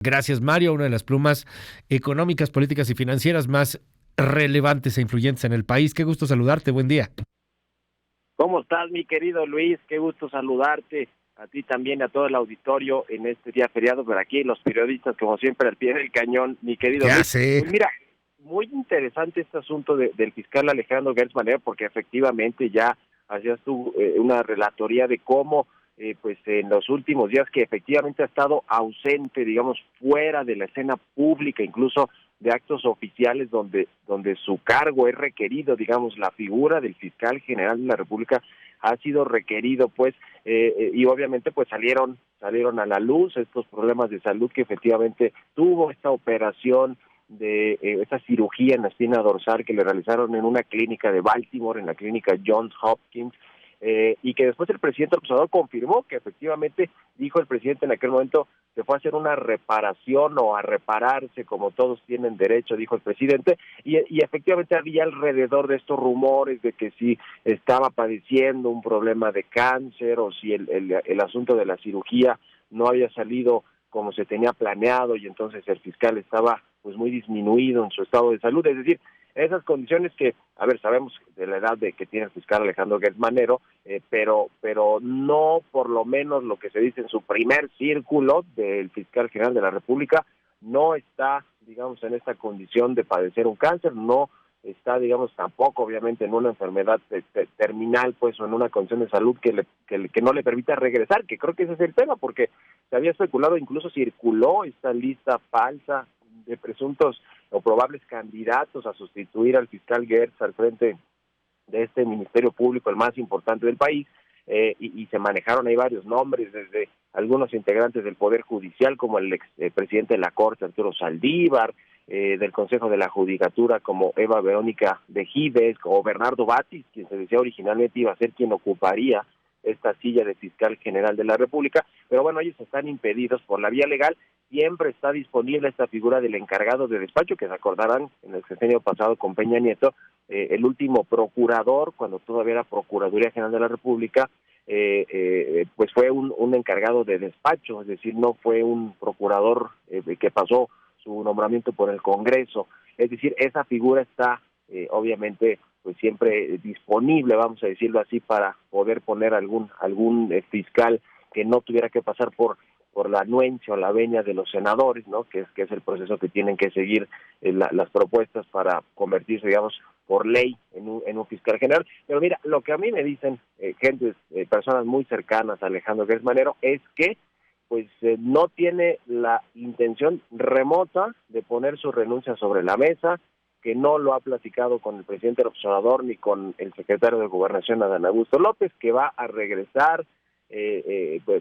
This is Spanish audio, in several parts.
Gracias, Mario, una de las plumas económicas, políticas y financieras más relevantes e influyentes en el país. Qué gusto saludarte, buen día. ¿Cómo estás, mi querido Luis? Qué gusto saludarte, a ti también, a todo el auditorio en este día feriado, pero aquí los periodistas, como siempre, al pie del cañón, mi querido ¿Qué Luis. hace? Pues mira, muy interesante este asunto del fiscal Alejandro Gertz Manero, porque efectivamente ya hacías tú una relatoría de cómo, pues en los últimos días que efectivamente ha estado ausente, digamos, fuera de la escena pública, incluso de actos oficiales donde su cargo es requerido, digamos, la figura del fiscal general de la República ha sido requerido, pues, y obviamente pues salieron a la luz estos problemas de salud que efectivamente tuvo, esta operación de esta cirugía en la espina dorsal que le realizaron en una clínica de Baltimore, en la clínica Johns Hopkins, y que después el presidente López Obrador confirmó que efectivamente, dijo el presidente en aquel momento, se fue a hacer una reparación o a repararse como todos tienen derecho, dijo el presidente, y efectivamente había alrededor de estos rumores de que si estaba padeciendo un problema de cáncer o si el asunto de la cirugía no había salido como se tenía planeado y entonces el fiscal estaba pues muy disminuido en su estado de salud, es decir, esas condiciones que, a ver, sabemos de la edad de que tiene el fiscal Alejandro Gertz Manero, pero no por lo menos lo que se dice en su primer círculo del fiscal general de la República, no está, digamos, en esta condición de padecer un cáncer, no está, digamos, tampoco obviamente en una enfermedad terminal, pues, o en una condición de salud que no le permita regresar, que creo que ese es el tema, porque se había especulado, incluso circuló esta lista falsa de presuntos o probables candidatos a sustituir al fiscal Gertz al frente de este Ministerio Público, el más importante del país, y se manejaron ahí varios nombres, desde algunos integrantes del Poder Judicial, como el ex presidente de la Corte, Arturo Saldívar, del Consejo de la Judicatura, como Eva Verónica de Gives, o Bernardo Batis, quien se decía originalmente iba a ser quien ocuparía esta silla de fiscal general de la República, pero bueno, ellos están impedidos por la vía legal. Siempre está disponible esta figura del encargado de despacho, que se acordarán en el sexenio pasado con Peña Nieto, el último procurador, cuando todavía era Procuraduría General de la República, pues fue un encargado de despacho, es decir, no fue un procurador que pasó su nombramiento por el Congreso, es decir, esa figura está obviamente pues siempre disponible, vamos a decirlo así, para poder poner algún fiscal que no tuviera que pasar por la anuencia o la venia de los senadores, ¿no? Que es el proceso que tienen que seguir las propuestas para convertirse, digamos, por ley en un fiscal general. Pero mira, lo que a mí me dicen personas muy cercanas a Alejandro Gertz Manero es que pues no tiene la intención remota de poner su renuncia sobre la mesa, que no lo ha platicado con el presidente López Obrador ni con el secretario de Gobernación, Adán Augusto López, que va a regresar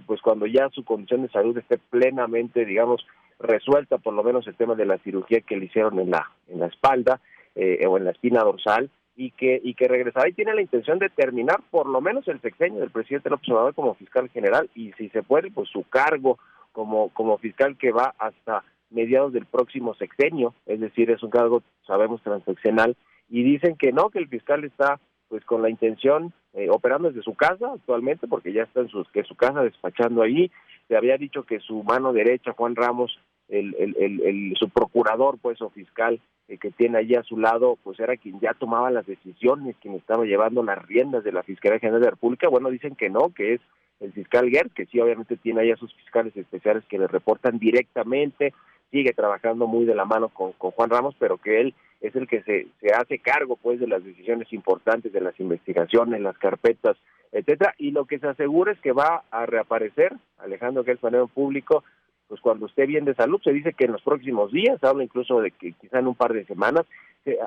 pues cuando ya su condición de salud esté plenamente, digamos, resuelta, por lo menos el tema de la cirugía que le hicieron en la espalda o en la espina dorsal, y que regresará y tiene la intención de terminar por lo menos el sexenio del presidente López Obrador como fiscal general, y si se puede, pues su cargo como fiscal que va hasta mediados del próximo sexenio, es decir, es un cargo, sabemos, transeccional, y dicen que no, que el fiscal está pues con la intención, operando desde su casa actualmente, porque ya está en su casa despachando ahí. Se había dicho que su mano derecha, Juan Ramos, su procurador, pues, o fiscal, que tiene allí a su lado, pues era quien ya tomaba las decisiones, quien estaba llevando las riendas de la Fiscalía General de la República. Bueno, dicen que no, que es el fiscal Gertz, que sí, obviamente tiene ahí a sus fiscales especiales que le reportan directamente, sigue trabajando muy de la mano con Juan Ramos, pero que él es el que se hace cargo, pues, de las decisiones importantes, de las investigaciones, las carpetas, etcétera, y lo que se asegura es que va a reaparecer Alejandro Gertz Manero en público, pues cuando esté bien de salud. Se dice que en los próximos días, habla incluso de que quizá en un par de semanas.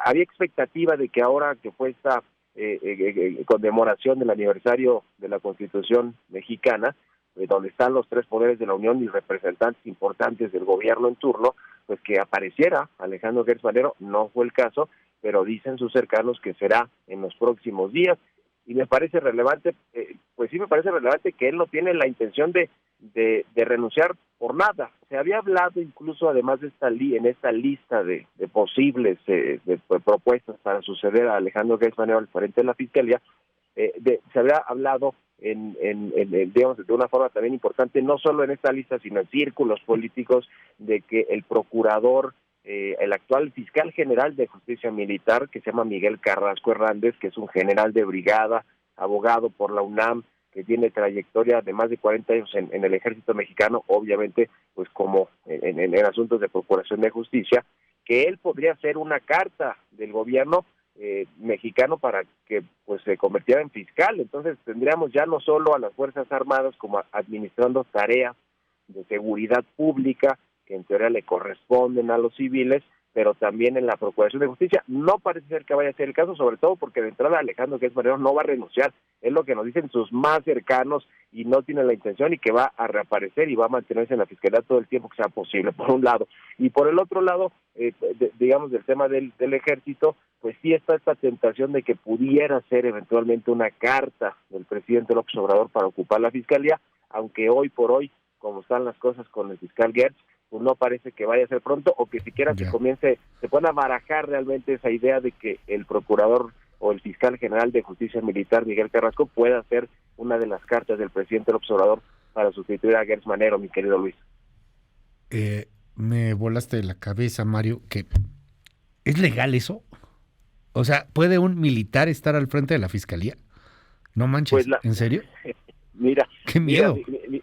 Había expectativa de que ahora que fue esta conmemoración del aniversario de la Constitución mexicana, donde están los tres poderes de la Unión y representantes importantes del gobierno en turno, pues que apareciera Alejandro Gertz Manero. No fue el caso, pero dicen sus cercanos que será en los próximos días, y me parece relevante, pues sí me parece relevante que él no tiene la intención de renunciar por nada. Se había hablado incluso, además de en esta lista de posibles propuestas para suceder a Alejandro Gertz Manero al frente de la Fiscalía, se había hablado digamos, de una forma también importante, no solo en esta lista, sino en círculos políticos, de que el procurador, el actual fiscal general de justicia militar, que se llama Miguel Carrasco Hernández, que es un general de brigada, abogado por la UNAM, que tiene trayectoria de más de 40 años en el ejército mexicano, obviamente, pues como en asuntos de procuración de justicia, que él podría hacer una carta del gobierno mexicano para que pues se convirtiera en fiscal. Entonces tendríamos ya no solo a las Fuerzas Armadas como administrando tareas de seguridad pública que en teoría le corresponden a los civiles, pero también en la Procuración de Justicia. No parece ser que vaya a ser el caso, sobre todo porque de entrada Alejandro Gertz Manero no va a renunciar, es lo que nos dicen sus más cercanos, y no tiene la intención, y que va a reaparecer y va a mantenerse en la fiscalía todo el tiempo que sea posible, por un lado. Y por el otro lado, digamos, del tema del ejército, pues sí está esta tentación de que pudiera ser eventualmente una carta del presidente López Obrador para ocupar la fiscalía, aunque hoy por hoy, como están las cosas con el fiscal Gertz, pues no parece que vaya a ser pronto, o que siquiera se pueda barajar realmente esa idea de que el procurador o el fiscal general de justicia militar, Miguel Carrasco, pueda ser una de las cartas del presidente López Obrador para sustituir a Gertz Manero, mi querido Luis. Me volaste de la cabeza, Mario, que ¿es legal eso? O sea, ¿puede un militar estar al frente de la fiscalía? No manches, Pues ¿en serio? Mira, ¡Qué miedo!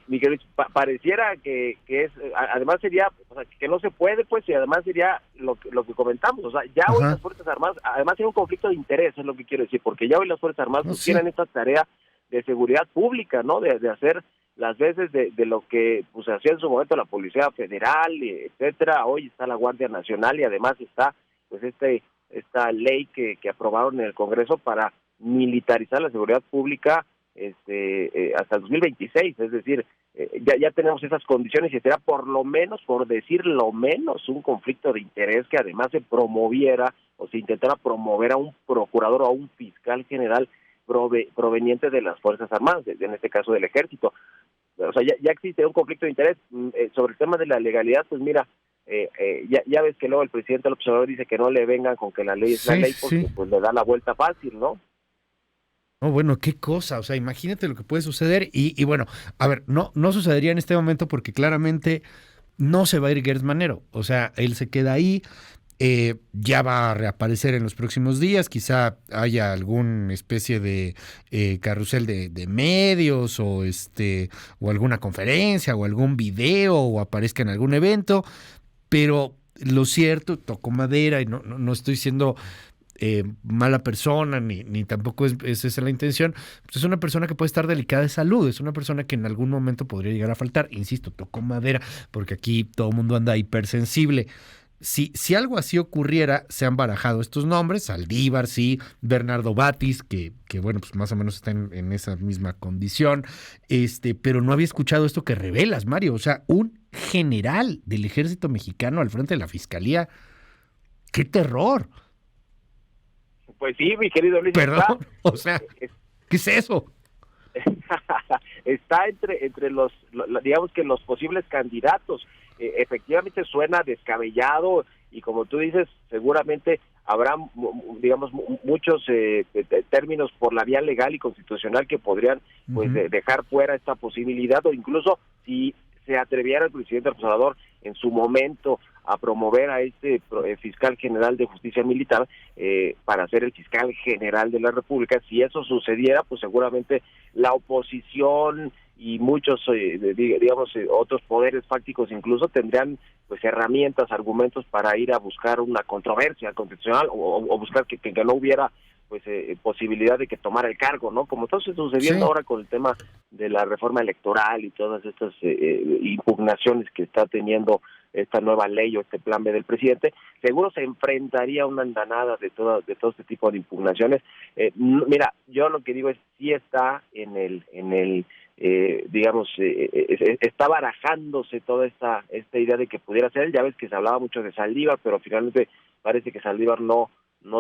mi querido, pareciera que es, además sería, o sea, que no se puede, pues, y además sería lo que comentamos, o sea, ya hoy las Fuerzas Armadas, además hay un conflicto de interés, es lo que quiero decir, porque ya hoy las Fuerzas Armadas tienen esta tarea de seguridad pública, ¿no? De hacer las veces de lo que pues hacía en su momento la Policía Federal, etcétera. Hoy está la Guardia Nacional y además está pues esta ley que aprobaron en el Congreso para militarizar la seguridad pública hasta el 2026, es decir, ya tenemos esas condiciones, y será por lo menos, por decir lo menos, un conflicto de interés que además se promoviera o se intentara promover a un procurador o a un fiscal general proveniente de las Fuerzas Armadas, en este caso del Ejército. O sea, ya existe un conflicto de interés. Sobre el tema de la legalidad, pues mira, ya ves que luego el presidente López Obrador dice que no le vengan con que la ley es la ley, porque pues le da la vuelta fácil, ¿no? Oh, bueno, qué cosa, o sea, imagínate lo que puede suceder y bueno, a ver, no sucedería en este momento porque claramente no se va a ir Gertz Manero, o sea, él se queda ahí, ya va a reaparecer en los próximos días, quizá haya alguna especie de carrusel de medios o alguna conferencia o algún video o aparezca en algún evento, pero lo cierto, toco madera y no estoy siendo mala persona, ni tampoco es esa la intención. Pues es una persona que puede estar delicada de salud, es una persona que en algún momento podría llegar a faltar. Insisto, toco madera, porque aquí todo el mundo anda hipersensible. Si algo así ocurriera, se han barajado estos nombres, Saldívar, sí, Bernardo Batis, que bueno, pues más o menos está en esa misma condición, pero no había escuchado esto que revelas, Mario, o sea, un general del ejército mexicano al frente de la fiscalía. ¡Qué terror! Pues sí, mi querido Luis. Perdón, o sea, ¿qué es eso? Está entre los, digamos que los posibles candidatos. Efectivamente suena descabellado y como tú dices, seguramente habrá, digamos, muchos términos por la vía legal y constitucional que podrían pues dejar fuera esta posibilidad, o incluso si se atreviera el presidente López Obrador en su momento a promover a este fiscal general de justicia militar para ser el fiscal general de la República. Si eso sucediera, pues seguramente la oposición y muchos, digamos, otros poderes fácticos incluso tendrían pues herramientas, argumentos para ir a buscar una controversia constitucional o buscar que no hubiera pues posibilidad de que tomara el cargo, ¿no? Como está sucediendo ahora con el tema de la reforma electoral y todas estas impugnaciones que está teniendo esta nueva ley o este plan B del presidente, seguro se enfrentaría a una andanada de todo este tipo de impugnaciones. Mira, yo lo que digo es sí está en el digamos, está barajándose toda esta idea de que pudiera ser él. Ya ves que se hablaba mucho de Saldívar, pero finalmente parece que Saldívar no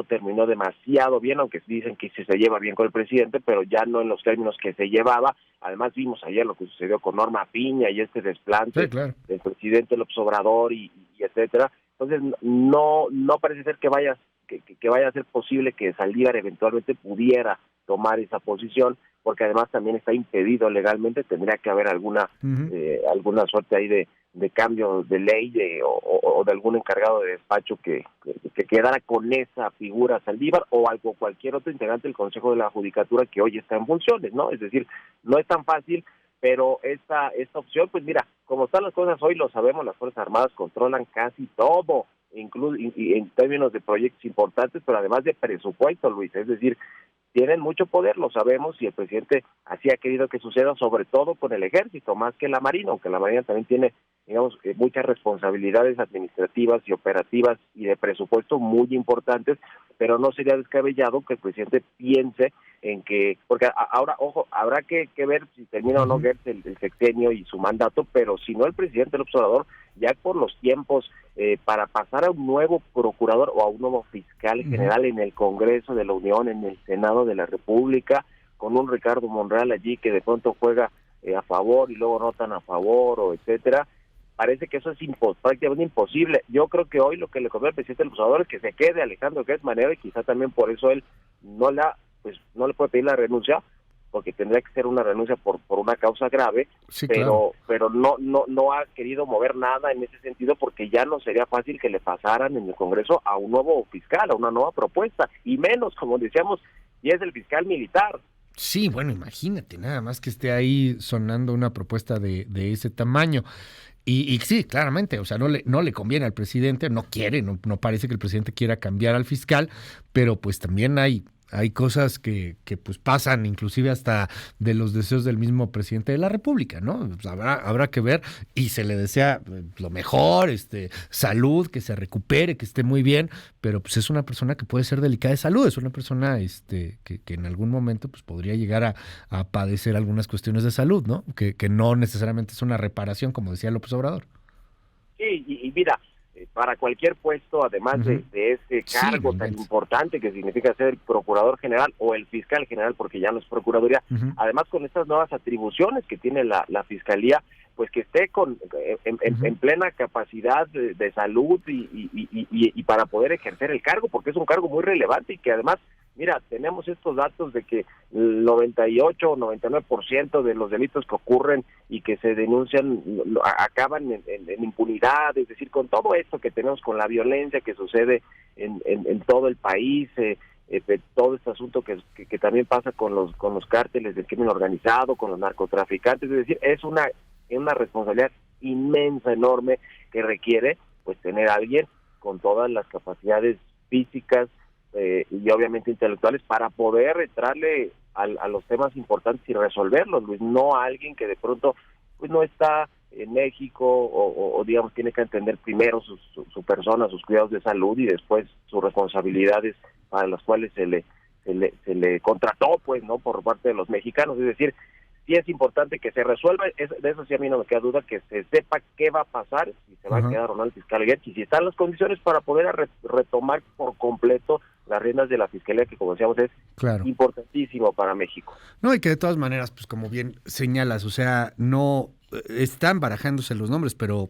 terminó demasiado bien, aunque dicen que sí se lleva bien con el presidente, pero ya no en los términos que se llevaba. Además vimos ayer lo que sucedió con Norma Piña y este desplante del presidente López Obrador y etcétera. Entonces no parece ser que vaya a ser posible que Saldívar eventualmente pudiera tomar esa posición, porque además también está impedido legalmente, tendría que haber alguna alguna suerte ahí de cambio de ley o de algún encargado de despacho que quedara con esa figura Saldívar o algo cualquier otro integrante del Consejo de la Judicatura que hoy está en funciones, ¿no? Es decir, no es tan fácil, pero esta opción, pues mira, como están las cosas hoy, lo sabemos, las Fuerzas Armadas controlan casi todo, incluso y en términos de proyectos importantes, pero además de presupuesto, Luis, es decir, tienen mucho poder, lo sabemos, y el presidente así ha querido que suceda, sobre todo con el ejército, más que la marina, aunque la marina también tiene, digamos, muchas responsabilidades administrativas y operativas y de presupuesto muy importantes, pero no sería descabellado que el presidente piense en que, porque ahora, ojo, habrá que ver si termina o no Gertz el sexenio y su mandato, pero si no el presidente, el observador, ya por los tiempos para pasar a un nuevo procurador o a un nuevo fiscal general en el Congreso de la Unión, en el Senado de la República, con un Ricardo Monreal allí que de pronto juega a favor y luego no tan a favor, o etcétera, parece que eso es prácticamente imposible. Yo creo que hoy lo que le conviene al presidente del observador es que se quede Alejandro Gertz Manero, y quizá también por eso él no le puede pedir la renuncia, porque tendría que ser una renuncia por una causa grave, sí, pero no ha querido mover nada en ese sentido, porque ya no sería fácil que le pasaran en el Congreso a un nuevo fiscal, a una nueva propuesta, y menos, como decíamos, y es el fiscal militar. Sí, bueno, imagínate, nada más que esté ahí sonando una propuesta de ese tamaño. Y sí, claramente, o sea, no le conviene al presidente, no parece que el presidente quiera cambiar al fiscal, pero pues también hay cosas que pues pasan inclusive hasta de los deseos del mismo presidente de la República, ¿no? Pues habrá que ver, y se le desea lo mejor, salud, que se recupere, que esté muy bien, pero pues es una persona que puede ser delicada de salud, es una persona que en algún momento pues podría llegar a padecer algunas cuestiones de salud, ¿no? Que no necesariamente es una reparación, como decía López Obrador. Sí, y mira, para cualquier puesto, además de ese cargo tan importante que significa ser procurador general o el fiscal general, porque ya no es procuraduría, además con estas nuevas atribuciones que tiene la fiscalía, pues que esté en plena capacidad de salud y para poder ejercer el cargo, porque es un cargo muy relevante y que además, mira, tenemos estos datos de que el 98 o 99% de los delitos que ocurren y que se denuncian acaban en impunidad, es decir, con todo esto que tenemos, con la violencia que sucede en todo el país, todo este asunto que también pasa con los cárteles del crimen organizado, con los narcotraficantes, es decir, es una responsabilidad inmensa, enorme, que requiere pues tener a alguien con todas las capacidades físicas y obviamente intelectuales para poder entrarle a los temas importantes y resolverlos, Luis, no a alguien que de pronto pues no está en México o digamos tiene que entender primero su persona, sus cuidados de salud y después sus responsabilidades para las cuales se le contrató, pues, no, por parte de los mexicanos. Es decir, sí es importante que se resuelva, de eso sí a mí no me queda duda, que se sepa qué va a pasar, si se va a quedar o no el fiscal Gertz, y si están las condiciones para poder retomar por completo las riendas de la fiscalía, que como decíamos es importantísimo para México. No, y que de todas maneras, pues como bien señalas, o sea, no están barajándose los nombres, pero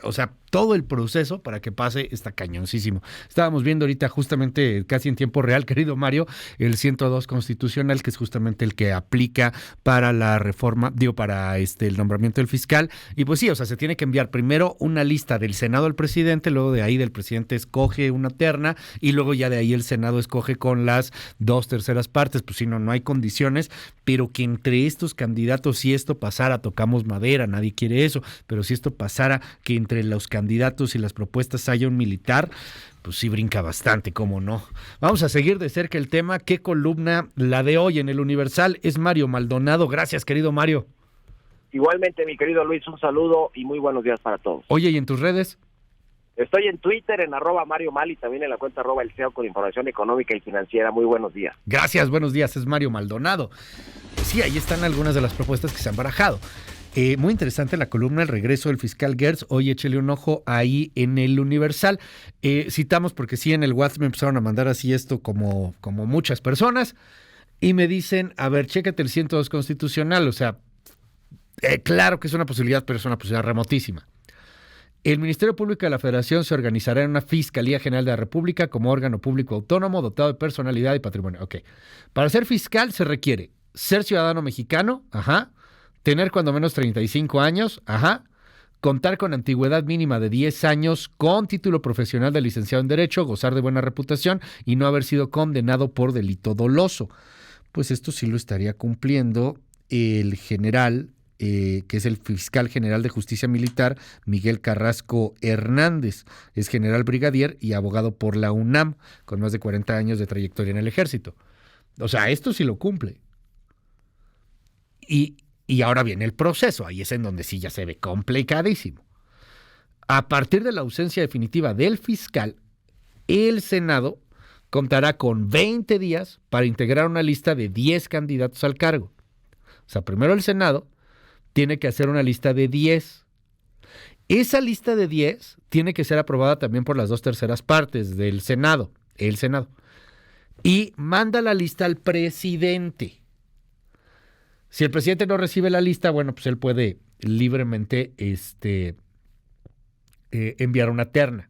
o sea, todo el proceso para que pase está cañoncísimo. Estábamos viendo ahorita justamente casi en tiempo real, querido Mario, el 102 constitucional, que es justamente el que aplica para la reforma, para el nombramiento del fiscal. Y pues sí, o sea, se tiene que enviar primero una lista del Senado al presidente, luego de ahí del presidente escoge una terna y luego ya de ahí el Senado escoge con las 2/3 partes. Pues si no hay condiciones, pero que entre estos candidatos, si esto pasara, tocamos madera, nadie quiere eso, pero si esto pasara, que entre los candidatos y las propuestas haya un militar, pues sí brinca bastante, ¿cómo no? Vamos a seguir de cerca el tema. ¿Qué columna la de hoy en el Universal? Es Mario Maldonado. Gracias, querido Mario. Igualmente, mi querido Luis, un saludo y muy buenos días para todos. Oye, ¿y en tus redes? Estoy en Twitter, en @MarioMal, y también en la cuenta @El CEO con información económica y financiera. Muy buenos días. Gracias, buenos días, es Mario Maldonado. Sí, ahí están algunas de las propuestas que se han barajado. Muy interesante la columna El regreso del fiscal Gertz. Hoy échele un ojo ahí en el Universal. Citamos porque sí, en el WhatsApp me empezaron a mandar así esto como muchas personas y me dicen, a ver, chécate el 102 constitucional. O sea, claro que es una posibilidad, pero es una posibilidad remotísima. El Ministerio Público de la Federación se organizará en una Fiscalía General de la República como órgano público autónomo dotado de personalidad y patrimonio. Ok. Para ser fiscal se requiere ser ciudadano mexicano, ajá, tener cuando menos 35 años, ajá, contar con antigüedad mínima de 10 años, con título profesional de licenciado en Derecho, gozar de buena reputación y no haber sido condenado por delito doloso. Pues esto sí lo estaría cumpliendo el general, que es el fiscal general de justicia militar, Miguel Carrasco Hernández. Es general brigadier y abogado por la UNAM, con más de 40 años de trayectoria en el ejército. O sea, esto sí lo cumple. Y ahora viene el proceso, ahí es en donde sí ya se ve complicadísimo. A partir de la ausencia definitiva del fiscal, el Senado contará con 20 días para integrar una lista de 10 candidatos al cargo. O sea, primero el Senado tiene que hacer una lista de 10. Esa lista de 10 tiene que ser aprobada también por las 2/3 partes del Senado, el Senado. Y manda la lista al presidente. Si el presidente no recibe la lista, bueno, pues él puede libremente enviar una terna.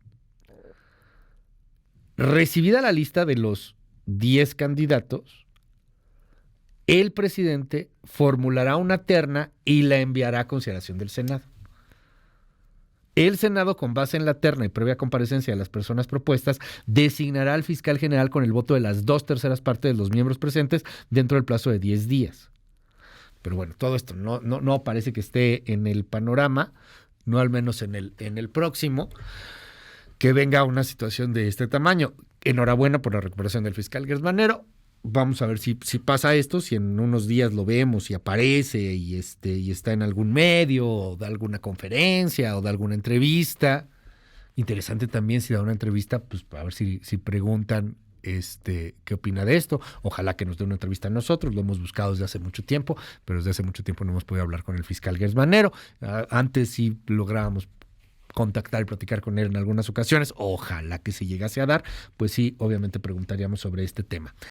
Recibida la lista de los 10 candidatos, el presidente formulará una terna y la enviará a consideración del Senado. El Senado, con base en la terna y previa comparecencia de las personas propuestas, designará al fiscal general con el voto de las 2/3 partes de los miembros presentes dentro del plazo de 10 días. Pero bueno, todo esto no parece que esté en el panorama, no al menos en el próximo, que venga una situación de este tamaño. Enhorabuena por la recuperación del fiscal Gertz Manero. Vamos a ver si pasa esto, si en unos días lo vemos y aparece y está en algún medio, o de alguna conferencia, o de alguna entrevista. Interesante también si da una entrevista, pues a ver si preguntan qué opina de esto. Ojalá que nos dé una entrevista a nosotros, lo hemos buscado desde hace mucho tiempo, pero desde hace mucho tiempo no hemos podido hablar con el fiscal Gertz Manero. Antes sí lográbamos contactar y platicar con él en algunas ocasiones. Ojalá que se llegase a dar, pues sí, obviamente preguntaríamos sobre este tema.